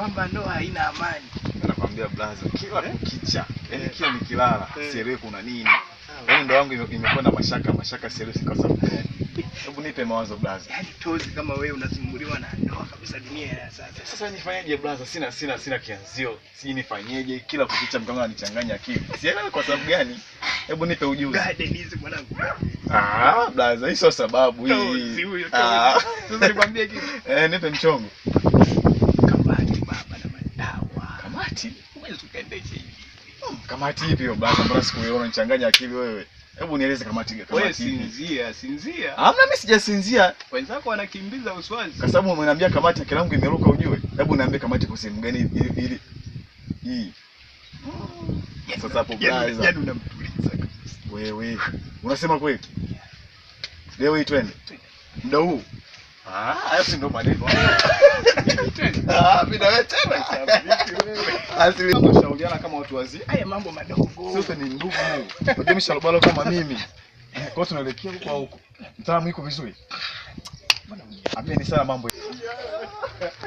kwamba ndoa haina amani. Nakwambia brother, kila kukicha, yani kila nikilala, sielewi kuna nini. Yaani ndoa yangu imekuwa na mashaka sielewi kwa sababu gani. Hebu nipe mawazo brother. Yaani tozi kama wewe unasumbuliwa na ndoa kabisa dunia ya sasa. Sasa nifanyeje brother? Sina kianzio. Siji nifanyeje? Kila kukicha mkango ananichanganya akili. Sielewi kwa sababu gani. Hebu nipe ujuzi. Denise mwanangu. Brother, hii sio sababu hii. Tozi huyo tozi. Sasa nikwambie kitu. Nipe mchongo. Kamati baba na madawa. Kamati? Wewe ukaendesha hivi. Kamati ipi hiyo brother? Mbona sikuiona unachanganya akili wewe? Hebu nieleze kamati gani? Wewe sinzia. Hamna, mimi sijasinzia. Wenzako wanakimbiza uswazi. Kwa sababu umeniambia kamati akili yangu imeruka ujue. Hebu niambie kamati kwa sehemu gani ili hii. Sasa hapo brother. Yaani unamtuliza kabisa. Wewe, unasema kweli? Leo hii twende. Muda huu. Hayo si ndo maneno. Mimi na wewe tena. Asili tunashauriana kama watu wazima. Haya mambo madogo. Sasa ni ndugu. Unajua mshalobalo kama mimi. Kwa tunaelekea huko huko. Mtaalamu iko vizuri. Ameni sana mambo.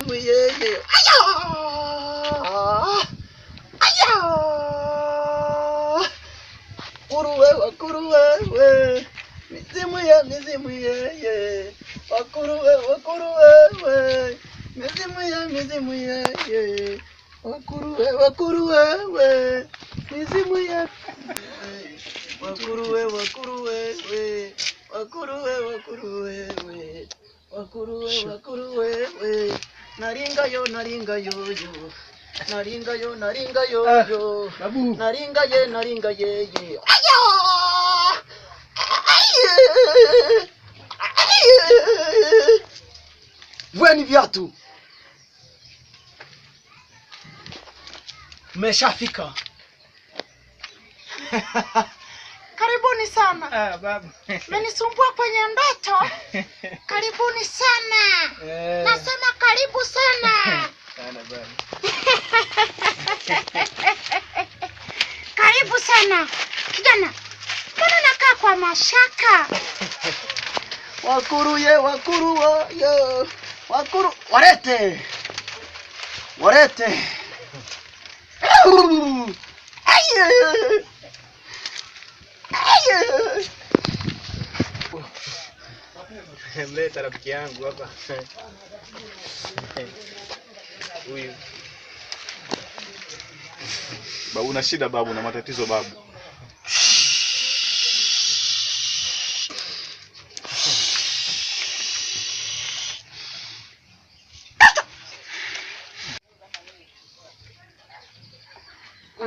Yeye. Kuruwe. Mizimu yeye. Wakuruwe. Mizimu yeye. Wakuruwe. Mizimu ya. Wakuruwe. Naringa yo. Babu. Naringa ye. Vweni viatu. Mmeshafika. Karibuni sana. Babu. Mmenisumbua kwenye ndoto. Karibuni sana. Nasema karibu sana. Sana babu. Karibu sana. Kijana, mbona unakaa kwa mashaka? Wakuruye. Warete. Mleta rafiki yangu hapa. Huyu. Babu, una shida babu, na matatizo babu.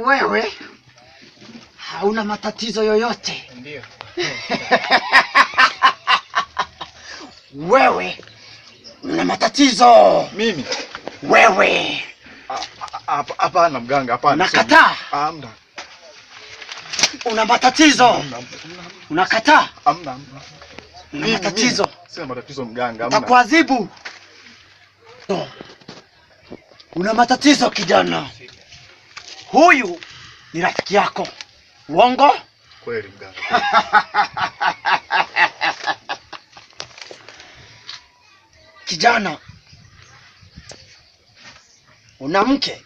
Wewe hauna matatizo yoyote. Ndio. Wewe una matatizo. Mimi? Wewe. Hapana mganga, hapana. Nakataa. Hamna. Una matatizo. Unakataa? Hamna. Una matatizo. Sina matatizo mganga, hamna. Nitakuadhibu. Una matatizo kijana. Huyu ni rafiki yako. Uongo? Kweli mganga. Kijana, una mke?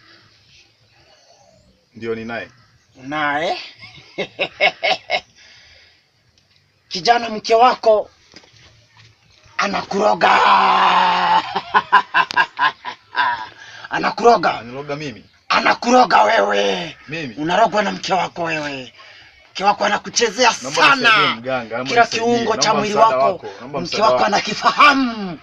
Ndio ninaye. Unaye? Kijana, mke wako anakuroga. Anakuroga. Aniroga mimi? Anakuroga wewe. Mimi? Unarogwa na mke wako wewe. Mke wako anakuchezea sana. Kila kiungo cha mwili wako mke wako anakifahamu.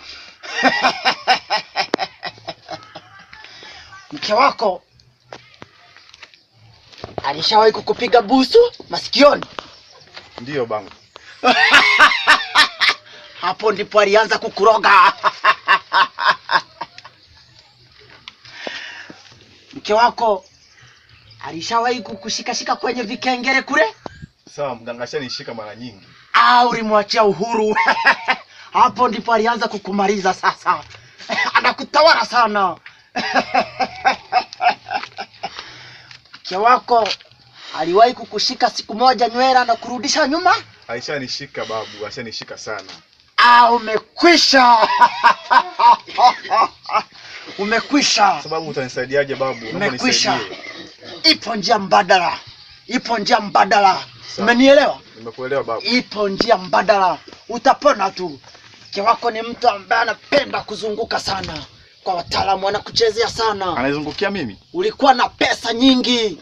Mke wako alishawahi kukupiga busu masikioni? Ndio bangu. Hapo ndipo alianza kukuroga. Mke wako alishawahi kukushikashika kwenye vikengere kule? Sawa mganga, ashanishika mara nyingi. Ulimwachia uhuru. Hapo ndipo alianza kukumaliza sasa. Anakutawala sana. Mke wako aliwahi kukushika siku moja nywele na kurudisha nyuma? Aishanishika babu, ashanishika sana. Umekwisha. Umekwisha. Sababu utanisaidiaje babu? Umekwisha. Ipo njia mbadala. Ipo njia mbadala. Umenielewa? Nimekuelewa babu. Ipo njia mbadala. Utapona tu. Mke wako ni mtu ambaye anapenda kuzunguka sana. Kwa wataalamu wanakuchezea sana. Anazungukia mimi? Ulikuwa na pesa nyingi.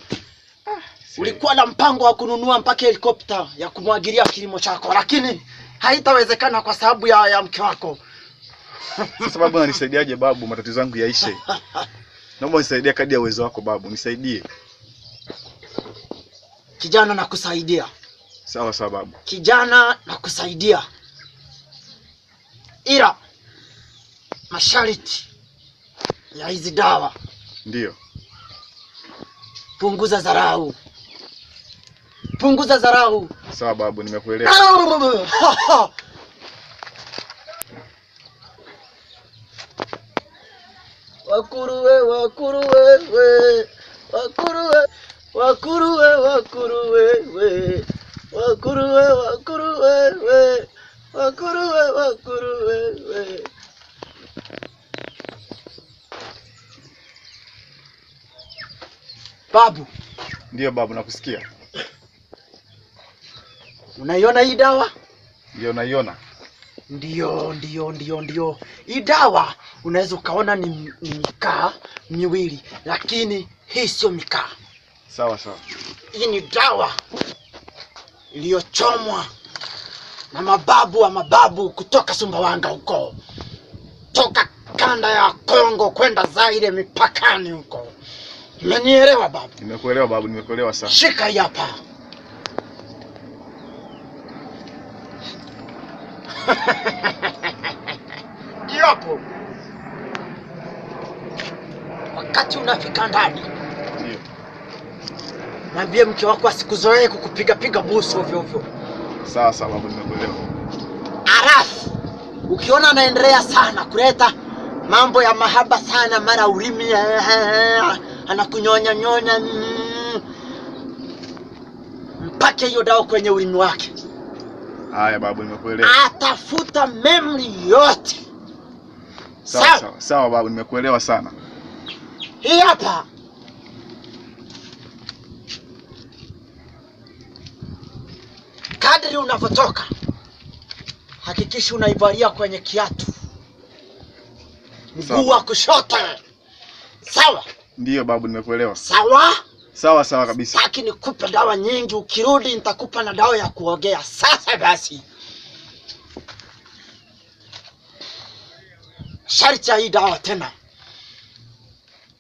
Ulikuwa na mpango wa kununua mpaka helikopta ya kumwagilia kilimo chako, lakini haitawezekana kwa sababu ya mke wako. Sasa sababu unanisaidiaje babu matatizo yangu yaishe? Naomba unisaidie kadri ya uwezo wako babu, nisaidie. Kijana nakusaidia. Sawa sawa babu. Kijana nakusaidia. Ila masharti ya hizi dawa. Ndio. Punguza dharau. Punguza dharau. Sawa babu, nimekuelewa. Wakuruwe, wakuruwe, we. Wakuruwe, wakuruwe, wakuruwe, we. Wakuruwe, wakuruwe, we. Wakuruwe, wakuruwe, we. Babu. Ndio babu, nakusikia. Unaiona hii dawa? Ndio naiona. Ndio. Hii dawa unaweza ukaona ni mikaa miwili, lakini hii sio mikaa. Sawa sawa. Hii ni dawa iliyochomwa na mababu wa mababu kutoka Sumbawanga huko. Toka kanda ya Kongo kwenda Zaire mipakani huko. Umenielewa babu? Nimekuelewa babu, nimekuelewa sana. Shika hii hapa. Yapo. Wakati unafika ndani, ndio. Mwambie mke wako asikuzoee kukupiga busu ovyo ovyo. Sawa sawa babu, nimekuelewa. Alafu ukiona anaendelea sana kuleta mambo ya mahaba sana, mara ulimi anakunyonya nyonya, mpake hiyo dawa kwenye ulimi wake. Haya babu, nimekuelewa. Atafuta memory yote. Sawa babu, nimekuelewa sana. Hii hapa. Kadri unavotoka, hakikisha unaivalia kwenye kiatu. Mguu wa kushoto. Sawa? Ndio babu, nimekuelewa. Sawa? Sawa kabisa. Saki nikupe dawa nyingi, ukirudi nitakupa na dawa ya kuogea. Sasa basi. Sharti ya hii dawa tena.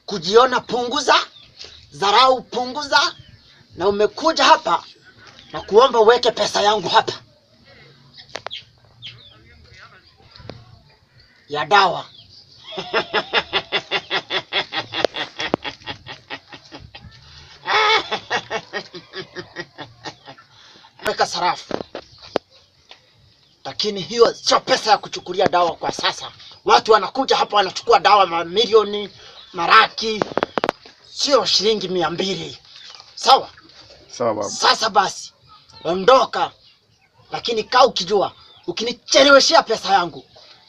Kujiona punguza, dharau punguza, na umekuja hapa na kuomba uweke pesa yangu hapa ya dawa. Weka sarafu. Lakini hiyo sio pesa ya kuchukulia dawa kwa sasa. Watu wanakuja hapa wanachukua dawa mamilioni, maraki, sio shilingi 200. Sawa? Sawa babu. Sasa basi, ondoka. Lakini kaa ukijua, ukinicheleweshia pesa yangu,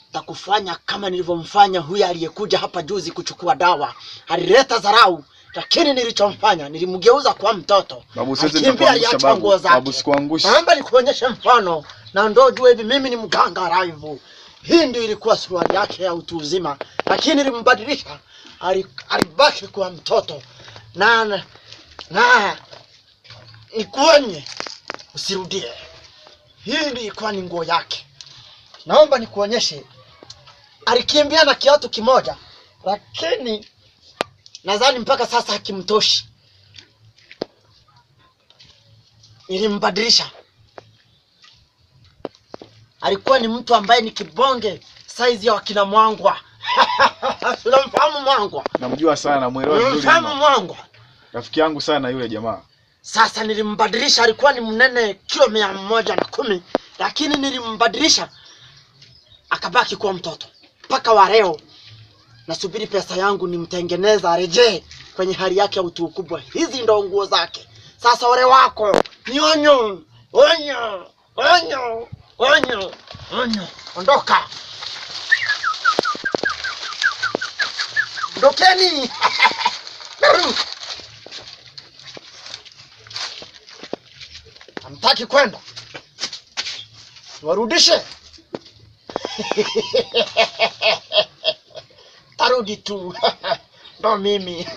nitakufanya kama nilivyomfanya huyu aliyekuja hapa juzi kuchukua dawa. Alileta dharau, lakini nilichomfanya nilimgeuza kwa mtoto. Babu, siwezi nikuangusha babu. Babu, sikuangusha. Naomba nikuonyeshe mfano na ndio jua hivi mimi ni mganga live. Hii ndio ilikuwa suruali yake ya utu uzima, lakini nilimbadilisha, alibaki kwa mtoto. Na nikuonye usirudie. Hii ndio ilikuwa ni nguo yake. Naomba nikuonyeshe. Alikimbia na kiatu kimoja, lakini nadhani mpaka sasa hakimtoshi. Nilimbadilisha. Alikuwa ni mtu ambaye ni kibonge size ya wakina Mwangwa. Unamfahamu Mwangwa? Namjua sana, muelewa vizuri. Unamfahamu Mwangwa? Rafiki yangu sana yule jamaa. Sasa nilimbadilisha, alikuwa ni mnene kilo 110, lakini nilimbadilisha akabaki kuwa mtoto. Mpaka wa leo nasubiri pesa yangu nimtengeneza arejee kwenye hali yake ya utu ukubwa. Hizi ndo nguo zake. Sasa ole wako ni onyo. Ondoka. Ndokeni. Hamtaki kwenda? Warudishe. Tarudi tu. Ndo mimi.